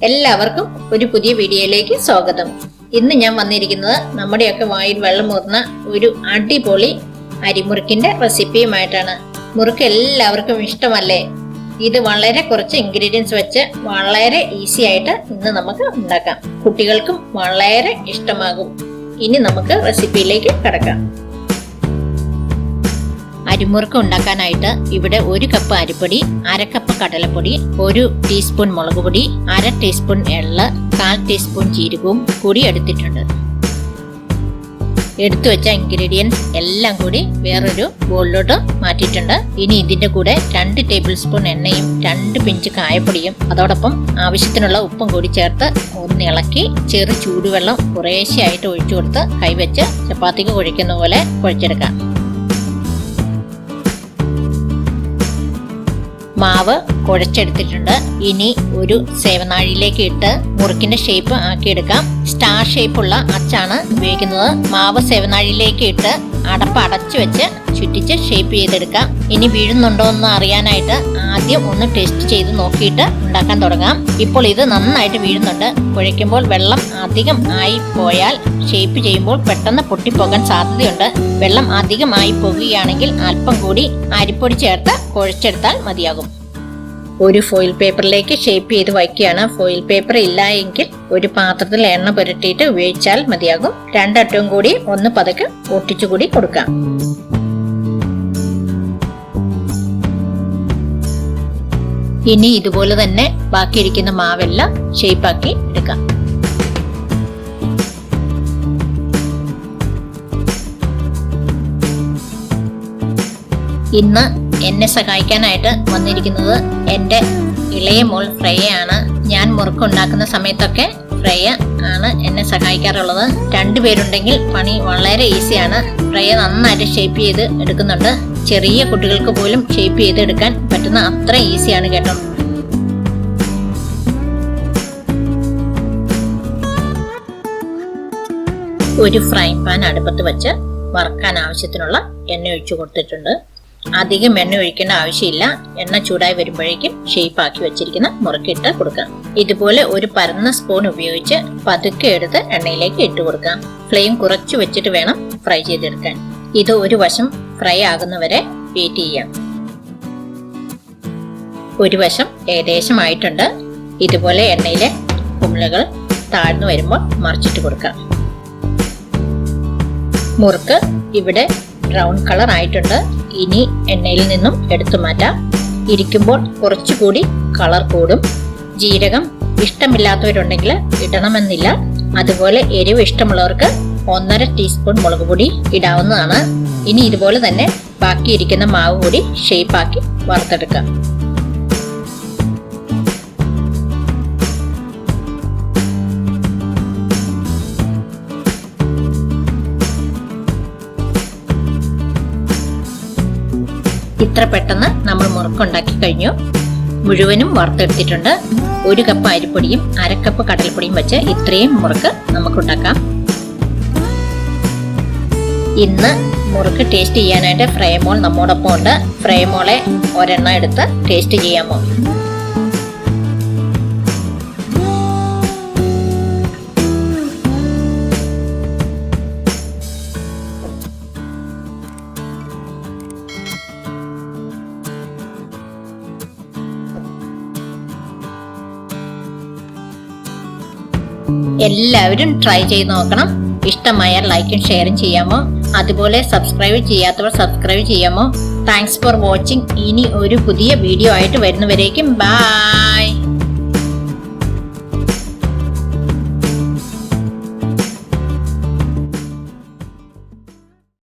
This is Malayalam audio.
എല്ലാവർക്കും ഒരു പുതിയ വീഡിയോയിലേക്ക് സ്വാഗതം. ഇന്ന് ഞാൻ വന്നിരിക്കുന്നത് നമ്മുടെയൊക്കെ വായിൽ വെള്ളം ഊർന്ന ഒരു അടിപൊളി അരിമുറുക്കിന്റെ റെസിപ്പിയുമായിട്ടാണ്. മുറുക്ക് എല്ലാവർക്കും ഇഷ്ടമല്ലേ? ഇത് വളരെ കുറച്ച് ഇൻഗ്രീഡിയൻസ് വെച്ച് വളരെ ഈസി ആയിട്ട് ഇന്ന് നമുക്ക് ഉണ്ടാക്കാം. കുട്ടികൾക്കും വളരെ ഇഷ്ടമാകും. ഇനി നമുക്ക് റെസിപ്പിയിലേക്ക് കടക്കാം. അരിമുറുക്ക് ഉണ്ടാക്കാനായിട്ട് ഇവിടെ 1 കപ്പ് അരിപ്പൊടി, 1/2 കപ്പ് കടലപ്പൊടി, 1 ടീസ്പൂൺ മുളക് പൊടി, 1/2 ടീസ്പൂൺ എള്ള്, 1/4 ടീസ്പൂൺ ജീരകവും കൂടി എടുത്തിട്ടുണ്ട്. എടുത്തു വെച്ച ഇൻഗ്രീഡിയൻസ് എല്ലാം കൂടി വേറൊരു ബോളിലോട്ട് മാറ്റിയിട്ടുണ്ട്. ഇനി ഇതിന്റെ കൂടെ 2 ടേബിൾ സ്പൂൺ എണ്ണയും 2 പിഞ്ച് കായപ്പൊടിയും അതോടൊപ്പം ആവശ്യത്തിനുള്ള ഉപ്പും കൂടി ചേർത്ത് ഒന്ന് ഇളക്കി ചെറു ചൂടുവെള്ളം കുറേശ്ശെയായിട്ട് ഒഴിച്ചു കൊടുത്ത് കൈവച്ച് ചപ്പാത്തിക്ക് കുഴയ്ക്കുന്ന പോലെ കുഴച്ചെടുക്കാം. മാവ് കുഴച്ചെടുത്തിട്ടുണ്ട്. ഇനി ഒരു സേവനാഴിയിലേക്ക് ഇട്ട് മുറുക്കിന്റെ ഷേപ്പ് ആക്കിയെടുക്കാം. സ്റ്റാർ ഷേപ്പുള്ള അച്ചാണ് ഉപയോഗിക്കുന്നത്. മാവ് സേവനാഴിയിലേക്ക് ഇട്ട് അടപ്പ് അടച്ചു വെച്ച് ചുറ്റിച്ച് ഷേപ്പ് ചെയ്തെടുക്കാം. ഇനി വീഴുന്നുണ്ടോ എന്ന് അറിയാനായിട്ട് ആദ്യം ഒന്ന് ടെസ്റ്റ് ചെയ്ത് നോക്കിയിട്ട് ഉണ്ടാക്കാൻ തുടങ്ങാം. ഇപ്പോൾ ഇത് നന്നായിട്ട് വീഴുന്നുണ്ട്. കുഴയ്ക്കുമ്പോൾ വെള്ളം അധികം ആയി പോയാൽ ഷേപ്പ് ചെയ്യുമ്പോൾ പെട്ടെന്ന് പൊട്ടിപ്പോകാൻ സാധ്യതയുണ്ട്. വെള്ളം അധികം ആയി പോകുകയാണെങ്കിൽ അല്പം കൂടി അരിപ്പൊടി ചേർത്ത് കുഴച്ചെടുത്താൽ മതിയാകും. ഒരു ഫോയിൽ പേപ്പറിലേക്ക് ഷേപ്പ് ചെയ്ത് വയ്ക്കുകയാണ്. ഫോയിൽ പേപ്പർ ഇല്ല എങ്കിൽ ഒരു പാത്രത്തിൽ എണ്ണ പുരട്ടിയിട്ട് ഉപയോഗിച്ചാൽ മതിയാകും. 2 അറ്റവും കൂടി ഒന്ന് പതുക്കെ ഒട്ടിച്ചുകൂടി കൊടുക്കാം. ഇനി ഇതുപോലെ തന്നെ ബാക്കിയിരിക്കുന്ന മാവെല്ലാം ഷേപ്പാക്കി എടുക്കാം. ഇന്ന് എന്നെ സഹായിക്കാനായിട്ട് വന്നിരിക്കുന്നത് എൻ്റെ ഇളയ മോൾ ഫ്രയ ആണ്. ഞാൻ മുറുക്കുണ്ടാക്കുന്ന സമയത്തൊക്കെ ഫ്രയ ആണ് എന്നെ സഹായിക്കാറുള്ളത്. 2 പേരുണ്ടെങ്കിൽ പണി വളരെ ഈസിയാണ്. ഫ്രയ നന്നായിട്ട് ഷേപ്പ് ചെയ്ത് എടുക്കുന്നുണ്ട്. ചെറിയ കുട്ടികൾക്ക് പോലും ഷേപ്പ് ചെയ്ത് എടുക്കാൻ പറ്റുന്ന അത്ര ഈസിയാണ് കേട്ടോ. ഒരു ഫ്രൈ പാൻ അടുപ്പത്ത് വെച്ച് വറുക്കാൻ ആവശ്യത്തിനുള്ള എണ്ണ ഒഴിച്ചു കൊടുത്തിട്ടുണ്ട്. അധികം എണ്ണ ഒഴിക്കേണ്ട ആവശ്യമില്ല. എണ്ണ ചൂടായി വരുമ്പോഴേക്കും ഷേപ്പ് ആക്കി വെച്ചിരിക്കുന്ന മുറുക്കിട്ട് കൊടുക്കാം. ഇതുപോലെ ഒരു പരന്ന സ്പൂൺ ഉപയോഗിച്ച് പതുക്കെ എടുത്ത് എണ്ണയിലേക്ക് ഇട്ട് കൊടുക്കാം. ഫ്ലെയിം കുറച്ച് വെച്ചിട്ട് വേണം ഫ്രൈ ചെയ്തെടുക്കാൻ. ഇത് ഒരു വശം ഫ്രൈ ആകുന്നവരെ വെയിറ്റ് ചെയ്യാം. ഒരു വശം ഏകദേശം ആയിട്ടുണ്ട്. ഇതുപോലെ എണ്ണയിലെ കുമിളകൾ താഴ്ന്നു വരുമ്പോൾ മറിച്ചിട്ട് കൊടുക്കാം. മുറുക്ക് ഇവിടെ ബ്രൗൺ കളർ ആയിട്ടുണ്ട്. ഇനി എണ്ണയിൽ നിന്നും എടുത്തു മാറ്റാം. ഇരിക്കുമ്പോൾ കുറച്ചുകൂടി കളർ കൂടും. ജീരകം ഇഷ്ടമില്ലാത്തവരുണ്ടെങ്കിൽ ഇടണമെന്നില്ല. അതുപോലെ എരിവ് ഇഷ്ടമുള്ളവർക്ക് 1/2 ടീസ്പൂൺ മുളക് പൊടി ഇടാവുന്നതാണ്. ഇനി ഇതുപോലെ തന്നെ ബാക്കിയിരിക്കുന്ന മാവ് കൂടി ഷേപ്പാക്കി വറുത്തെടുക്കാം. ഇത്ര പെട്ടെന്ന് നമ്മൾ മുറുക്കുണ്ടാക്കി കഴിഞ്ഞു. മുഴുവനും വറുത്തെടുത്തിട്ടുണ്ട്. 1 കപ്പ് അരിപ്പൊടിയും 1/2 കപ്പ് കടലപ്പൊടിയും വെച്ച് ഇത്രയും മുറുക്ക് നമുക്കുണ്ടാക്കാം. ഇന്ന് മുറുക്ക് ടേസ്റ്റ് ചെയ്യാനായിട്ട് ഫ്രൈമോൾ നമ്മോടൊപ്പം ഉണ്ട്. ഫ്രൈമോളെ ഒരെണ്ണം എടുത്ത് ടേസ്റ്റ് ചെയ്യാമോ? എല്ലാവരും ട്രൈ ചെയ്ത് നോക്കണം. ഇഷ്ടമായാൽ ലൈക്കും ഷെയറും ചെയ്യാമോ? അതുപോലെ സബ്സ്ക്രൈബ് ചെയ്യാത്തവർ സബ്സ്ക്രൈബ് ചെയ്യാമോ? Thanks for watching. ഇനി ഒരു പുതിയ വീഡിയോ ആയിട്ട് വരുന്നവരേക്കും ബൈ.